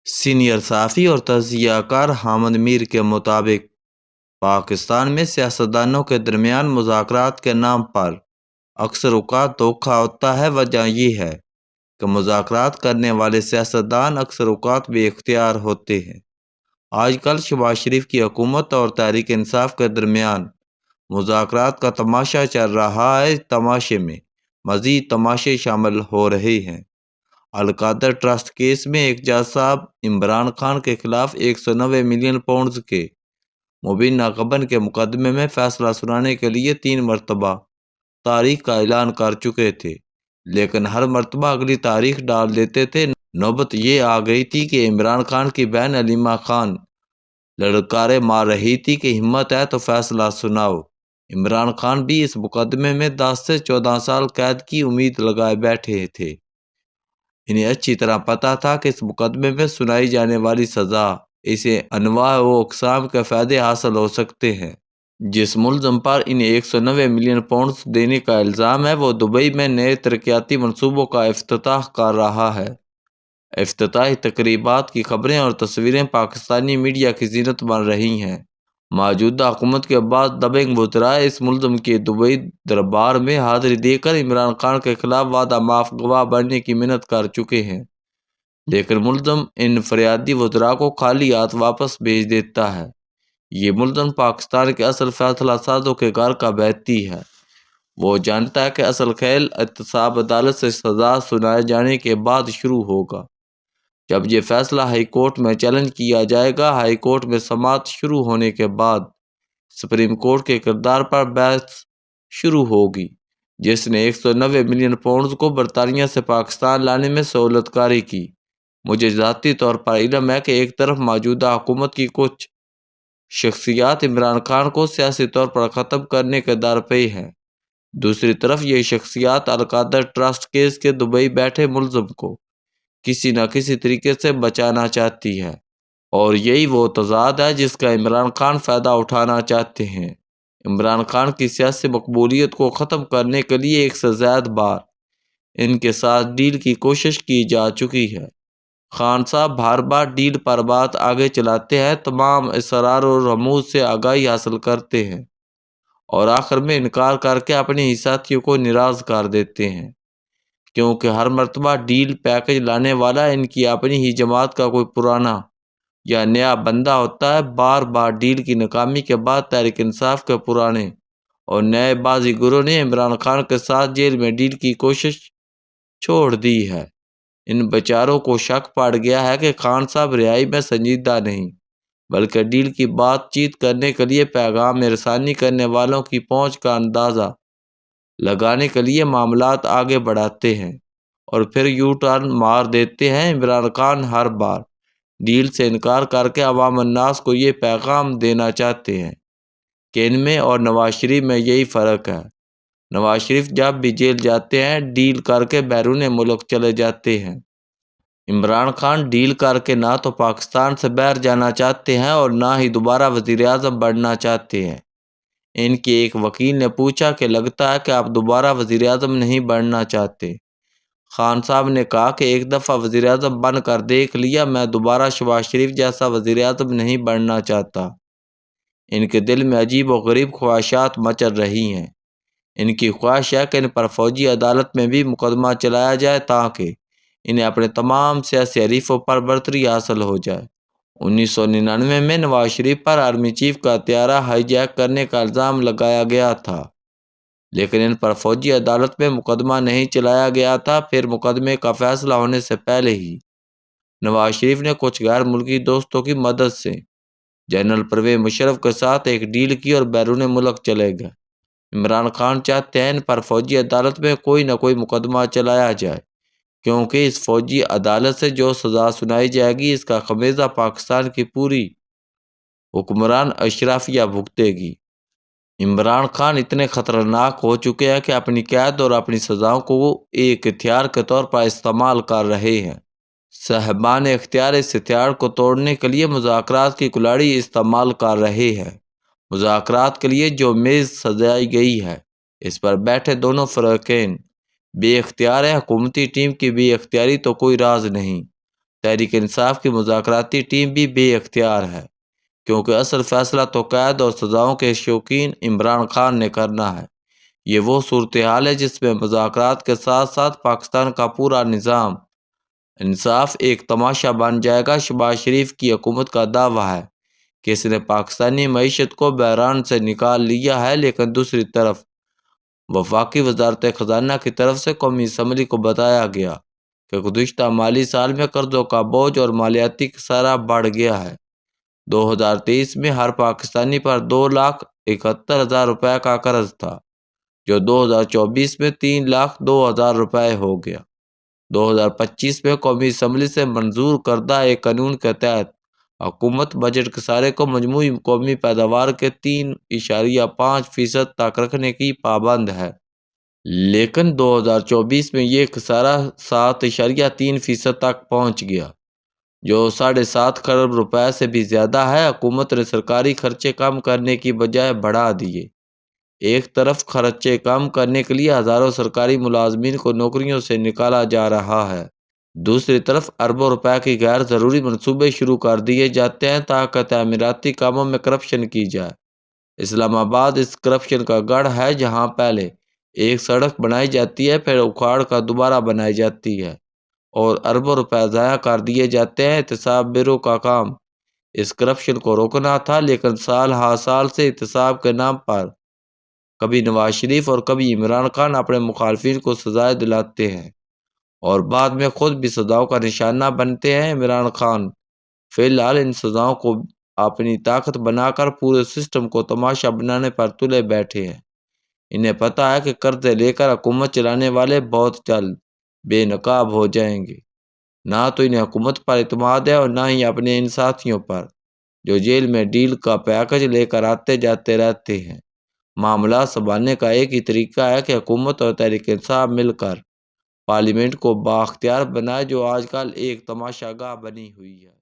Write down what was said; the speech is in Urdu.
سینئر صحافی اور تجزیہ کار حامد میر کے مطابق پاکستان میں سیاستدانوں کے درمیان مذاکرات کے نام پر اکثر اوقات دھوکہ ہوتا ہے۔ وجہ یہ ہے کہ مذاکرات کرنے والے سیاستدان اکثر اوقات بے اختیار ہوتے ہیں۔ آج کل شہباز شریف کی حکومت اور تحریک انصاف کے درمیان مذاکرات کا تماشا چل رہا ہے۔ اس تماشے میں مزید تماشے شامل ہو رہے ہیں۔ القادر ٹرسٹ کیس میں ایک جج صاحب عمران خان کے خلاف 190 ملین پاؤنڈز کے مبینہ غبن کے مقدمے میں فیصلہ سنانے کے لیے 3 مرتبہ تاریخ کا اعلان کر چکے تھے، لیکن ہر مرتبہ اگلی تاریخ ڈال دیتے تھے۔ نوبت یہ آ گئی تھی کہ عمران خان کی بہن علیمہ خان للکارے مار رہی تھی کہ ہمت ہے تو فیصلہ سناؤ۔ عمران خان بھی اس مقدمے میں 10 سے 14 سال قید کی امید لگائے بیٹھے تھے۔ انہیں اچھی طرح پتہ تھا کہ اس مقدمے میں سنائی جانے والی سزا اسے انواع و اقسام کے فائدے حاصل ہو سکتے ہیں۔ جس ملزم پر انہیں 190 ملین پاؤنڈز دینے کا الزام ہے، وہ دبئی میں نئے ترقیاتی منصوبوں کا افتتاح کر رہا ہے۔ افتتاحی تقریبات کی خبریں اور تصویریں پاکستانی میڈیا کی زینت بن رہی ہیں۔ موجودہ حکومت کے بعد دبنگ وزراء اس ملزم کے دبئی دربار میں حاضری دے کر عمران خان کے خلاف وعدہ معاف گواہ بننے کی منت کر چکے ہیں، لیکن ملزم ان فریادی وزراء کو خالی ہاتھ واپس بھیج دیتا ہے۔ یہ ملزم پاکستان کے اصل فیصلہ سازوں کے گھر کا بیتی ہے۔ وہ جانتا ہے کہ اصل کھیل احتساب عدالت سے سزا سنائے جانے کے بعد شروع ہوگا۔ جب یہ فیصلہ ہائی کورٹ میں چیلنج کیا جائے گا، ہائی کورٹ میں سماعت شروع ہونے کے بعد سپریم کورٹ کے کردار پر بحث شروع ہوگی، جس نے 190 ملین پاؤنڈز کو برطانیہ سے پاکستان لانے میں سہولت کاری کی۔ مجھے ذاتی طور پر علم ہے کہ ایک طرف موجودہ حکومت کی کچھ شخصیات عمران خان کو سیاسی طور پر ختم کرنے کے درپے ہیں، دوسری طرف یہ شخصیات القادر ٹرسٹ کیس کے دبئی بیٹھے ملزم کو کسی نہ کسی طریقے سے بچانا چاہتی ہے، اور یہی وہ تضاد ہے جس کا عمران خان فائدہ اٹھانا چاہتے ہیں۔ عمران خان کی سیاسی مقبولیت کو ختم کرنے کے لیے ایک سے زائد بار ان کے ساتھ ڈیل کی کوشش کی جا چکی ہے۔ خان صاحب بار بار ڈیل پر بات آگے چلاتے ہیں، تمام اسرار و رموز سے آگاہی حاصل کرتے ہیں، اور آخر میں انکار کر کے اپنے ہی ساتھیوں کو ناراض کر دیتے ہیں، کیونکہ ہر مرتبہ ڈیل پیکج لانے والا ان کی اپنی ہی جماعت کا کوئی پرانا یا نیا بندہ ہوتا ہے۔ بار بار ڈیل کی ناکامی کے بعد تحریک انصاف کے پرانے اور نئے بازی گروہ نے عمران خان کے ساتھ جیل میں ڈیل کی کوشش چھوڑ دی ہے۔ ان بیچاروں کو شک پڑ گیا ہے کہ خان صاحب رہائی میں سنجیدہ نہیں، بلکہ ڈیل کی بات چیت کرنے کے لیے پیغام رسانی کرنے والوں کی پہنچ کا اندازہ لگانے کے لیے معاملات آگے بڑھاتے ہیں اور پھر یو ٹرن مار دیتے ہیں۔ عمران خان ہر بار ڈیل سے انکار کر کے عوام الناس کو یہ پیغام دینا چاہتے ہیں کہ ان میں اور نواز شریف میں یہی فرق ہے۔ نواز شریف جب بھی جیل جاتے ہیں ڈیل کر کے بیرون ملک چلے جاتے ہیں۔ عمران خان ڈیل کر کے نہ تو پاکستان سے باہر جانا چاہتے ہیں اور نہ ہی دوبارہ وزیر اعظم بننا چاہتے ہیں۔ ان کے ایک وکیل نے پوچھا کہ لگتا ہے کہ آپ دوبارہ وزیر اعظم نہیں بننا چاہتے۔ خان صاحب نے کہا کہ ایک دفعہ وزیر اعظم بن کر دیکھ لیا، میں دوبارہ شہباز شریف جیسا وزیر اعظم نہیں بننا چاہتا۔ ان کے دل میں عجیب و غریب خواہشات مچل رہی ہیں۔ ان کی خواہش ہے کہ ان پر فوجی عدالت میں بھی مقدمہ چلایا جائے تاکہ انہیں اپنے تمام سیاسی حریفوں پر برتری حاصل ہو جائے۔ 1999 میں نواز شریف پر آرمی چیف کا طیارہ ہائی جیک کرنے کا الزام لگایا گیا تھا، لیکن ان پر فوجی عدالت میں مقدمہ نہیں چلایا گیا تھا۔ پھر مقدمے کا فیصلہ ہونے سے پہلے ہی نواز شریف نے کچھ غیر ملکی دوستوں کی مدد سے جنرل پرویز مشرف کے ساتھ ایک ڈیل کی اور بیرون ملک چلے گئے۔ عمران خان چاہتے ہیں ان پر فوجی عدالت میں کوئی نہ کوئی مقدمہ چلایا جائے، کیونکہ اس فوجی عدالت سے جو سزا سنائی جائے گی اس کا خمیازہ پاکستان کی پوری حکمران اشرافیہ بھگتے گی۔ عمران خان اتنے خطرناک ہو چکے ہیں کہ اپنی قید اور اپنی سزاؤں کو وہ ایک ہتھیار کے طور پر استعمال کر رہے ہیں۔ صاحبان اختیار اس ہتھیار کو توڑنے کے لیے مذاکرات کی کلاڑی استعمال کر رہے ہیں۔ مذاکرات کے لیے جو میز سجائی گئی ہے اس پر بیٹھے دونوں فریقین بے اختیار ہیں۔ حکومتی ٹیم کی بے اختیاری تو کوئی راز نہیں، تحریک انصاف کی مذاکراتی ٹیم بھی بے اختیار ہے، کیونکہ اصل فیصلہ تو قید اور سزاؤں کے شوقین عمران خان نے کرنا ہے۔ یہ وہ صورتحال ہے جس میں مذاکرات کے ساتھ ساتھ پاکستان کا پورا نظام انصاف ایک تماشا بن جائے گا۔ شہباز شریف کی حکومت کا دعویٰ ہے کہ اس نے پاکستانی معیشت کو بحران سے نکال لیا ہے، لیکن دوسری طرف وفاقی وزارت خزانہ کی طرف سے قومی اسمبلی کو بتایا گیا کہ گزشتہ مالی سال میں قرضوں کا بوجھ اور مالیاتی خسارہ بڑھ گیا ہے۔ 2023 میں ہر پاکستانی پر 2,71,000 روپے کا قرض تھا، جو 2024 میں 3,02,000 روپے ہو گیا۔ 2025 میں قومی اسمبلی سے منظور کردہ ایک قانون کے تحت حکومت بجٹ خسارے کو مجموعی قومی پیداوار کے 3.5% تک رکھنے کی پابند ہے، لیکن 2024 میں یہ خسارہ 7.3% تک پہنچ گیا، جو 7.5 کروڑ روپے سے بھی زیادہ ہے۔ حکومت نے سرکاری خرچے کم کرنے کی بجائے بڑھا دیے۔ ایک طرف خرچے کم کرنے کے لیے ہزاروں سرکاری ملازمین کو نوکریوں سے نکالا جا رہا ہے، دوسری طرف اربوں روپے کی غیر ضروری منصوبے شروع کر دیے جاتے ہیں تاکہ تعمیراتی کاموں میں کرپشن کی جائے۔ اسلام آباد اس کرپشن کا گڑھ ہے، جہاں پہلے ایک سڑک بنائی جاتی ہے، پھر اکھاڑ کر دوبارہ بنائی جاتی ہے اور اربوں روپے ضائع کر دیے جاتے ہیں۔ احتساب بیورو کا کام اس کرپشن کو روکنا تھا، لیکن سال ہر سال سے احتساب کے نام پر کبھی نواز شریف اور کبھی عمران خان اپنے مخالفین کو سزائیں دلاتے ہیں اور بعد میں خود بھی سزاؤں کا نشانہ بنتے ہیں۔ عمران خان فی الحال ان سزاؤں کو اپنی طاقت بنا کر پورے سسٹم کو تماشا بنانے پر تلے بیٹھے ہیں۔ انہیں پتہ ہے کہ قرضے لے کر حکومت چلانے والے بہت جلد بے نقاب ہو جائیں گے۔ نہ تو انہیں حکومت پر اعتماد ہے اور نہ ہی اپنے ان ساتھیوں پر جو جیل میں ڈیل کا پیکج لے کر آتے جاتے رہتے ہیں۔ معاملات سنبھالنے کا ایک ہی طریقہ ہے کہ حکومت اور تحریک انصاف مل کر پارلیمنٹ کو بااختیار بنائے، جو آج کل ایک تماشا گاہ بنی ہوئی ہے۔